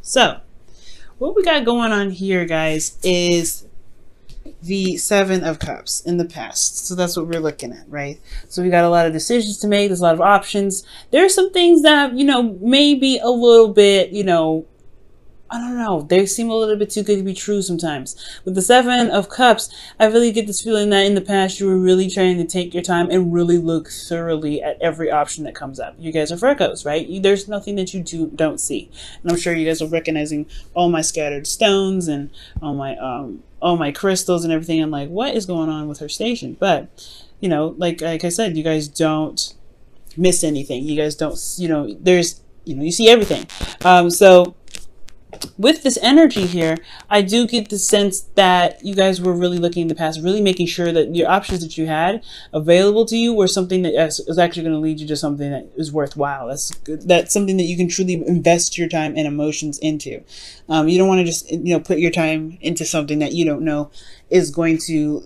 So, what we got going on here, guys, is the Seven of Cups in the past. So that's what we're looking at, right? So we got a lot of decisions to make. There's a lot of options. There are some things that, maybe a little bit, I don't know. They seem a little bit too good to be true sometimes. With the Seven of Cups, I really get this feeling that in the past you were really trying to take your time and really look thoroughly at every option that comes up. You guys are Virgos, right? There's nothing that you don't see. And I'm sure you guys are recognizing all my scattered stones and all my crystals and everything. I'm like, what is going on with her station? But, like I said, you guys don't miss anything. You guys don't, you see everything. So with this energy here, I do get the sense that you guys were really looking in the past, really making sure that your options that you had available to you were something that is actually going to lead you to something that is worthwhile. That's something that you can truly invest your time and emotions into. You don't want to just, put your time into something that you don't know is going to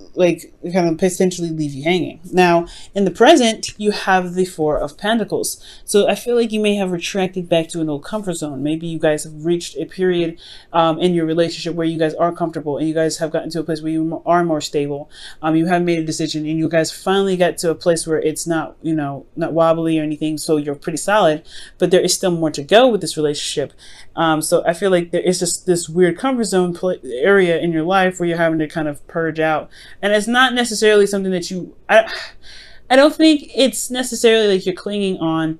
kind of potentially leave you hanging. Now, in the present, you have the Four of Pentacles. So I feel like you may have retracted back to an old comfort zone. Maybe you guys have reached a period in your relationship where you guys are comfortable and you guys have gotten to a place where you are more stable. You have made a decision and you guys finally got to a place where it's not, not wobbly or anything. So you're pretty solid, but there is still more to go with this relationship. So I feel like there is just this weird comfort zone area in your life where you're having to kind of purge out, and it's not necessarily something that I don't think it's necessarily like you're clinging on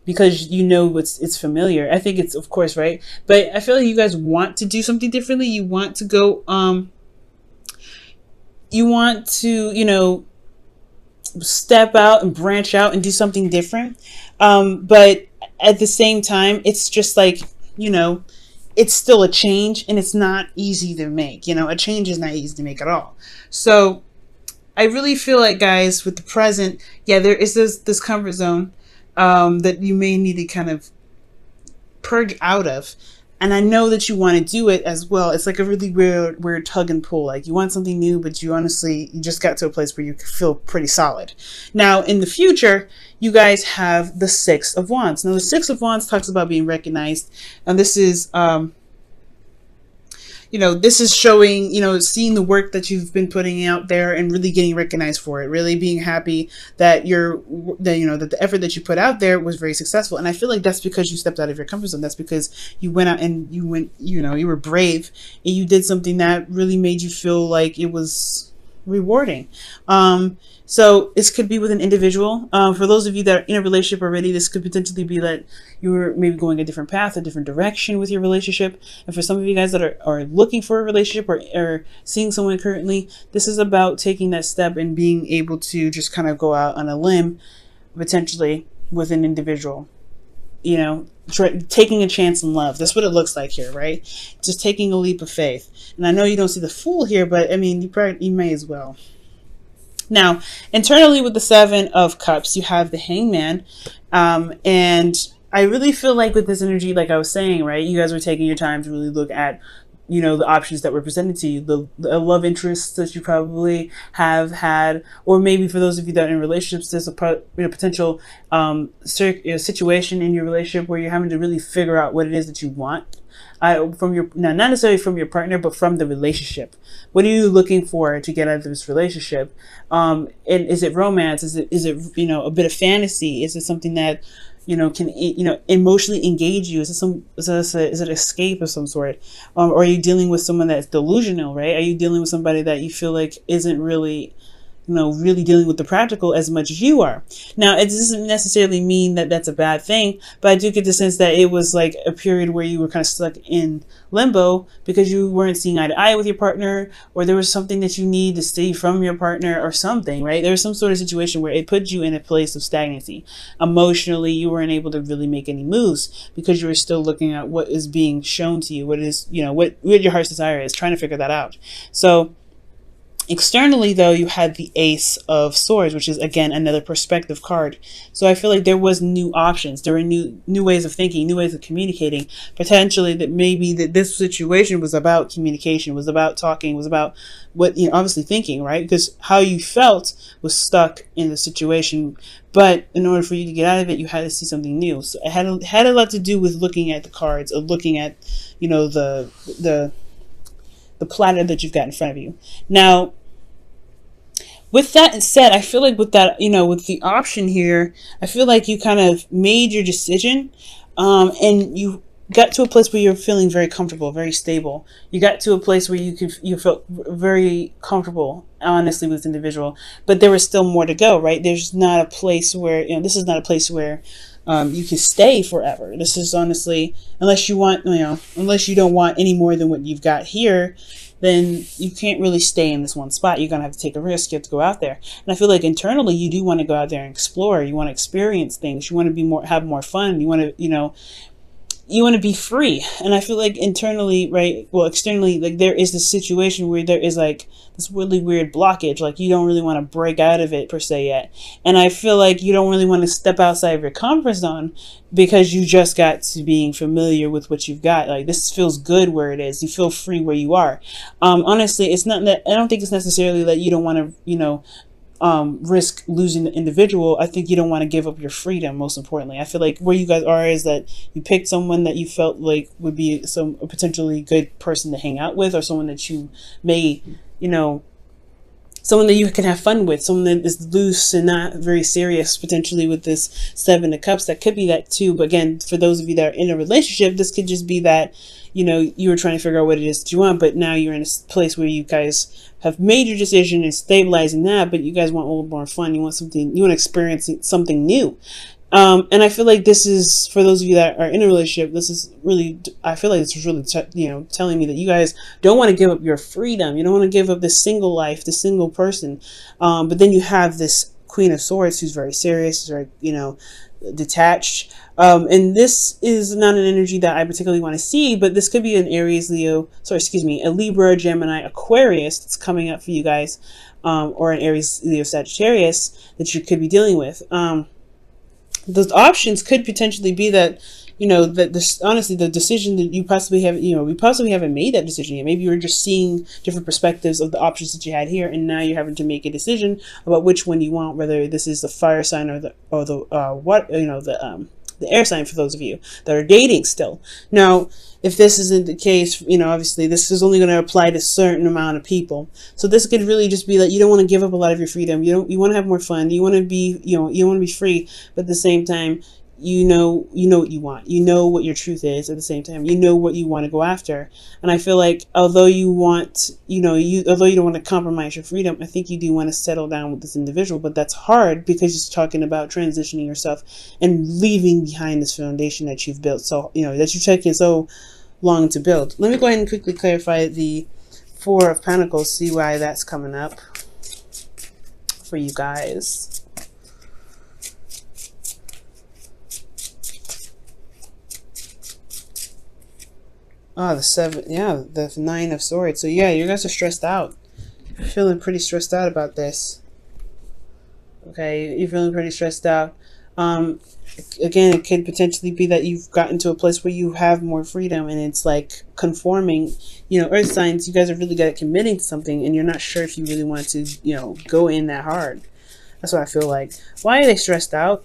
because it's familiar. I think it's, of course, right, but I feel like you guys want to do something differently. You want to go you want to step out and branch out and do something different, but at the same time it's just like, it's still a change and it's not easy to make. A change is not easy to make at all. So I really feel like, guys, with the present, there is this comfort zone that you may need to kind of purge out of. And I know that you want to do it as well. It's like a really weird tug and pull. Like you want something new, but you just got to a place where you feel pretty solid. Now, in the future, you guys have the Six of Wands. Now, the Six of Wands talks about being recognized. And this is, this is showing, seeing the work that you've been putting out there and really getting recognized for it, really being happy that that the effort that you put out there was very successful. And I feel like that's because you stepped out of your comfort zone. That's because you went out and you were brave and you did something that really made you feel like it was rewarding. So this could be with an individual. For those of you that are in a relationship already, this could potentially be that you were maybe going a different path, a different direction with your relationship. And for some of you guys that are looking for a relationship or seeing someone currently, this is about taking that step and being able to just kind of go out on a limb, potentially with an individual. Taking a chance in love. That's what it looks like here, right? Just taking a leap of faith. And I know you don't see the Fool here, but I mean, you may as well. Now, internally with the Seven of Cups, you have the Hangman. And I really feel like with this energy, like I was saying, right, you guys were taking your time to really look at, the options that were presented to you, the love interests that you probably have had, or maybe for those of you that are in relationships, there's a potential situation in your relationship where you're having to really figure out what it is that you want. Not necessarily from your partner, but from the relationship. What are you looking for to get out of this relationship? And is it romance? Is it a bit of fantasy? Is it something that can emotionally engage you? Is it escape of some sort? Or are you dealing with someone that's delusional? Right? Are you dealing with somebody that you feel like isn't really really dealing with the practical as much as you are? Now, it doesn't necessarily mean that that's a bad thing, but I do get the sense that it was like a period where you were kind of stuck in limbo because you weren't seeing eye to eye with your partner, or there was something that you need to stay from your partner or something, right? There was some sort of situation where it put you in a place of stagnancy. Emotionally, you weren't able to really make any moves because you were still looking at what is being shown to you, what is, what your heart's desire is, trying to figure that out. So Externally, though, you had the Ace of Swords, which is, again, another perspective card. So I feel like there was new options. There were new ways of thinking, new ways of communicating. Potentially that maybe that this situation was about communication, was about talking, was about what, obviously thinking, right? Because how you felt was stuck in the situation. But in order for you to get out of it, you had to see something new. So it had a lot to do with looking at the cards, or looking at, the platter that you've got in front of you. Now, with that said, I feel like with that, with the option here, I feel like you kind of made your decision, and you got to a place where you're feeling very comfortable, very stable. You got to a place where you felt very comfortable, honestly, with this individual, but there was still more to go, right? There's not a place where, this is not a place where you can stay forever. This is honestly, unless you don't want any more than what you've got here, then you can't really stay in this one spot. You're going to have to take a risk. You have to go out there. And I feel like internally you do want to go out there and explore. You want to experience things. You want to have more fun. You want to, you want to be free. And I feel like internally, right, well, externally, like there is this situation where there is like this really weird blockage. Like you don't really want to break out of it per se yet. And I feel like you don't really want to step outside of your comfort zone because you just got to being familiar with what you've got. Like this feels good where it is. You feel free where you are. Honestly, it's not that, I don't think it's necessarily that you don't want to, risk losing the individual. I think you don't want to give up your freedom, most importantly. I feel like where you guys are is that you picked someone that you felt like would be a potentially good person to hang out with, or someone that you may, someone that you can have fun with, someone that is loose and not very serious, potentially with this Seven of Cups. That could be that too. But again, for those of you that are in a relationship, this could just be that, you were trying to figure out what it is that you want, but now you're in a place where you guys have made your decision and stabilizing that, but you guys want a little more fun. You want to experience something new. And I feel like this is, for those of you that are in a relationship, this is really, I feel like this is really, telling me that you guys don't want to give up your freedom. You don't want to give up this single life, this single person. But then you have this Queen of Swords who's very serious, very, detached. And this is not an energy that I particularly want to see, but this could be an Aries, a Libra, Gemini, Aquarius that's coming up for you guys, or an Aries, Leo, Sagittarius that you could be dealing with. Those options could potentially be that, that this, honestly, the decision that you possibly have, we possibly haven't made that decision yet. Maybe you were just seeing different perspectives of the options that you had here, and now you're having to make a decision about which one you want, whether this is the fire sign or the air sign, for those of you that are dating still. Now, if this isn't the case, obviously this is only going to apply to a certain amount of people. So this could really just be that you don't want to give up a lot of your freedom. You want to have more fun. You want to be, you want to be free, but at the same time, you know what you want. You know what your truth is. At the same time, you know what you want to go after. And I feel like although you want, although you don't want to compromise your freedom, I think you do want to settle down with this individual. But that's hard because it's talking about transitioning yourself and leaving behind this foundation that you've built. So, that you've taken so long to build. Let me go ahead and quickly clarify the Four of Pentacles, see why that's coming up for you guys. Oh, the Nine of Swords. So yeah, you guys are stressed out. You're feeling pretty stressed out about this. Okay, you're feeling pretty stressed out. Again, it could potentially be that you've gotten to a place where you have more freedom and it's like conforming. Earth signs, you guys are really good at committing to something and you're not sure if you really want to, go in that hard. That's what I feel like. Why are they stressed out?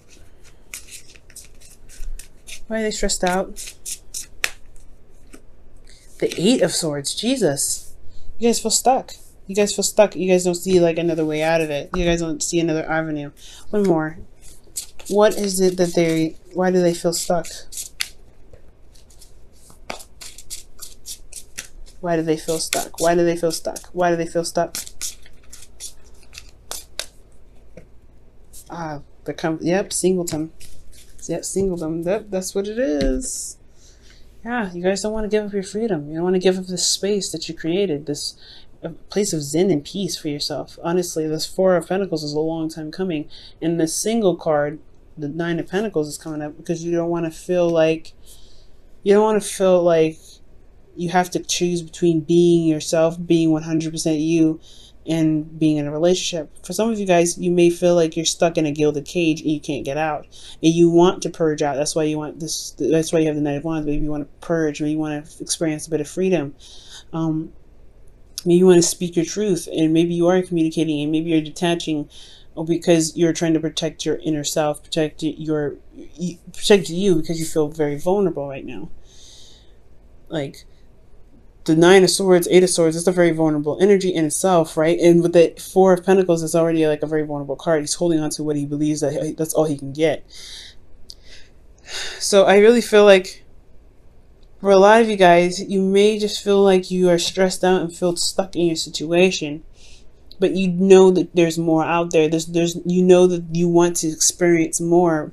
Why are they stressed out? The Eight of Swords. Jesus. You guys feel stuck. You guys feel stuck. You guys don't see like another way out of it. You guys don't see another avenue. One more. What is it that why do they feel stuck? Why do they feel stuck? Why do they feel stuck? Why do they feel stuck? Yep, singleton. Yep, singleton. Yep, that's what it is. Yeah, you guys don't want to give up your freedom. You don't want to give up this space that you created, this place of zen and peace for yourself. Honestly, this Four of Pentacles is a long time coming. And the single card, the Nine of Pentacles, is coming up because you don't want to feel like you have to choose between being yourself, being 100% you, and being in a relationship. For some of you guys, you may feel like you're stuck in a gilded cage and you can't get out, and you want to purge out. That's why you want this. That's why you have the Knight of Wands. Maybe you want to purge, maybe you want to experience a bit of freedom. Maybe you want to speak your truth, and maybe you are communicating, and maybe you're detaching because you're trying to protect your inner self, protect you because you feel very vulnerable right now. Like the Nine of Swords, Eight of Swords, it's a very vulnerable energy in itself, right? And with the Four of Pentacles, it's already like a very vulnerable card. He's holding on to what he believes that that's all he can get. So I really feel like for a lot of you guys, you may just feel like you are stressed out and feel stuck in your situation, but you know that there's more out there. There's you know that you want to experience more,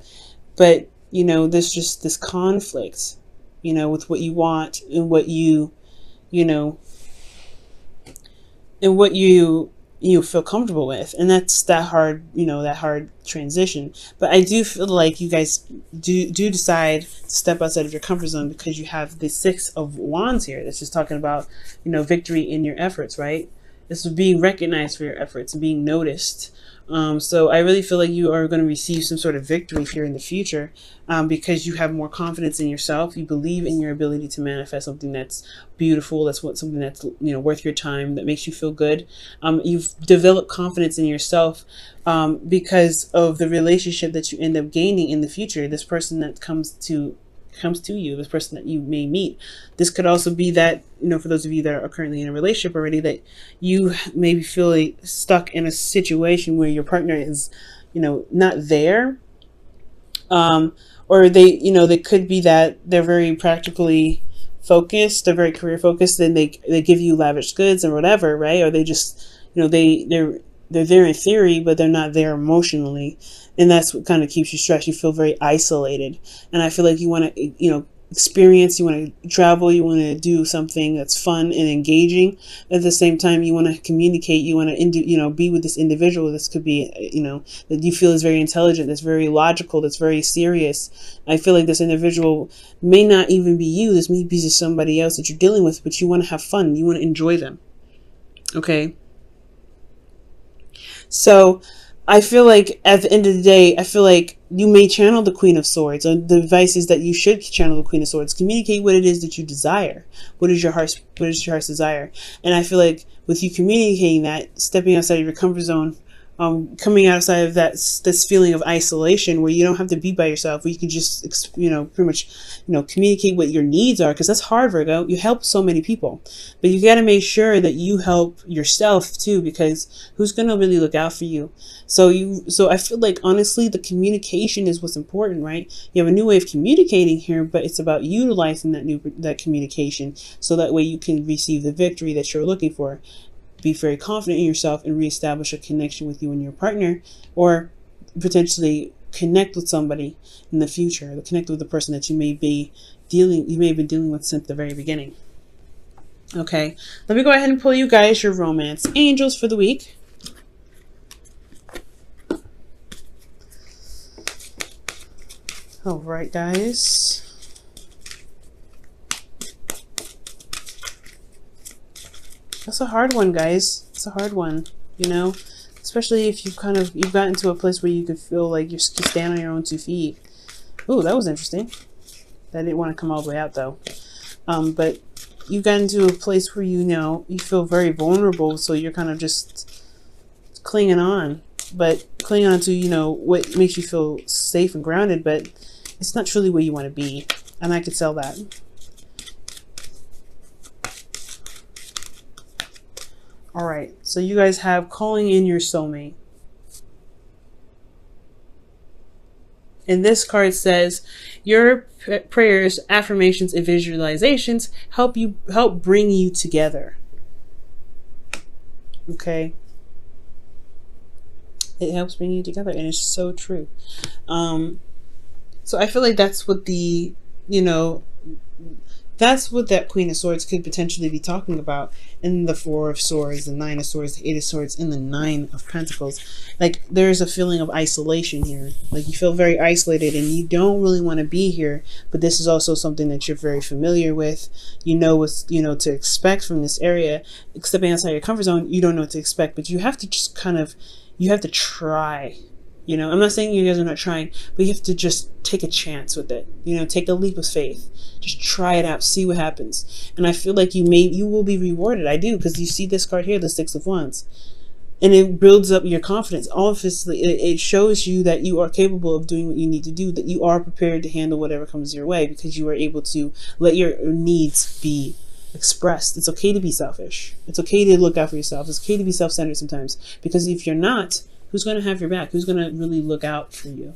but you know there's just this conflict, you know, with what you want and what you know, and what you feel comfortable with, and that's that hard, you know, that hard transition. But I do feel like you guys do decide to step outside of your comfort zone, because you have the Six of Wands here. That's just talking about, you know, victory in your efforts, right? This is being recognized for your efforts and being noticed. So I really feel like you are going to receive some sort of victory here in the future, because you have more confidence in yourself. You believe in your ability to manifest something that's beautiful, something that's, you know, worth your time, that makes you feel good. You've developed confidence in yourself because of the relationship that you end up gaining in the future. This person that comes to you, this person that you may meet. This could also be that, you know, for those of you that are currently in a relationship already, that you maybe feel stuck in a situation where your partner is, you know, not there. Or they, you know, they could be that they're very practically focused, they're very career focused, and they give you lavish goods or whatever, right? Or they just, you know, they're there in theory, but they're not there emotionally. And that's what kind of keeps you stressed. You feel very isolated. And I feel like you want to, you know, experience, you want to travel, you want to do something that's fun and engaging. At the same time, you want to communicate, you want to, you know, be with this individual. This could be, you know, that you feel is very intelligent, that's very logical, that's very serious. I feel like this individual may not even be you. This may be just somebody else that you're dealing with, but you want to have fun. You want to enjoy them. Okay. So I feel like at the end of the day, I feel like you may channel the Queen of Swords. And the advice is that you should channel the Queen of Swords. Communicate what it is that you desire. What is your heart's desire? And I feel like with you communicating that, stepping outside of your comfort zone, coming outside of this feeling of isolation where you don't have to be by yourself, where you can just, you know, pretty much, you know, communicate what your needs are, because that's hard, Virgo. You help so many people, but you got to make sure that you help yourself too, because who's going to really look out for you? So I feel like honestly, the communication is what's important, right? You have a new way of communicating here, but it's about utilizing that communication so that way you can receive the victory that you're looking for. Be very confident in yourself and reestablish a connection with you and your partner, or potentially connect with somebody in the future, connect with the person that you may have been dealing with since the very beginning. Okay, let me go ahead and pull you guys your romance angels for the week. All right, guys. That's a hard one, guys. It's a hard one, you know, especially if you've gotten to a place where you could feel like you stand on your own 2 feet. Ooh, that was interesting. That didn't want to come all the way out though. But you've gotten to a place where, you know, you feel very vulnerable, so you're kind of just clinging on, but clinging on to, you know, what makes you feel safe and grounded, but it's not truly where you want to be. And I could sell that. All right, so you guys have calling in your soulmate. And this card says, your prayers, affirmations, and visualizations help bring you together. Okay. It helps bring you together, and it's so true. So I feel like that's what the, you know, that's what that Queen of Swords could potentially be talking about in the Four of Swords, the Nine of Swords, the Eight of Swords, and the Nine of Pentacles. Like, there's a feeling of isolation here. Like, you feel very isolated and you don't really want to be here, but this is also something that you're very familiar with. You know what's, to expect from this area. Stepping outside your comfort zone, you don't know what to expect, but you have to just you have to try. I'm not saying you guys are not trying, but you have to just take a chance with it. Take a leap of faith. Just try it out, see what happens. And I feel like you will be rewarded. I do, because you see this card here, the Six of Wands. And it builds up your confidence. Obviously, it shows you that you are capable of doing what you need to do, that you are prepared to handle whatever comes your way, because you are able to let your needs be expressed. It's okay to be selfish. It's okay to look out for yourself. It's okay to be self-centered sometimes, because if you're not, who's going to have your back? Who's going to really look out for you?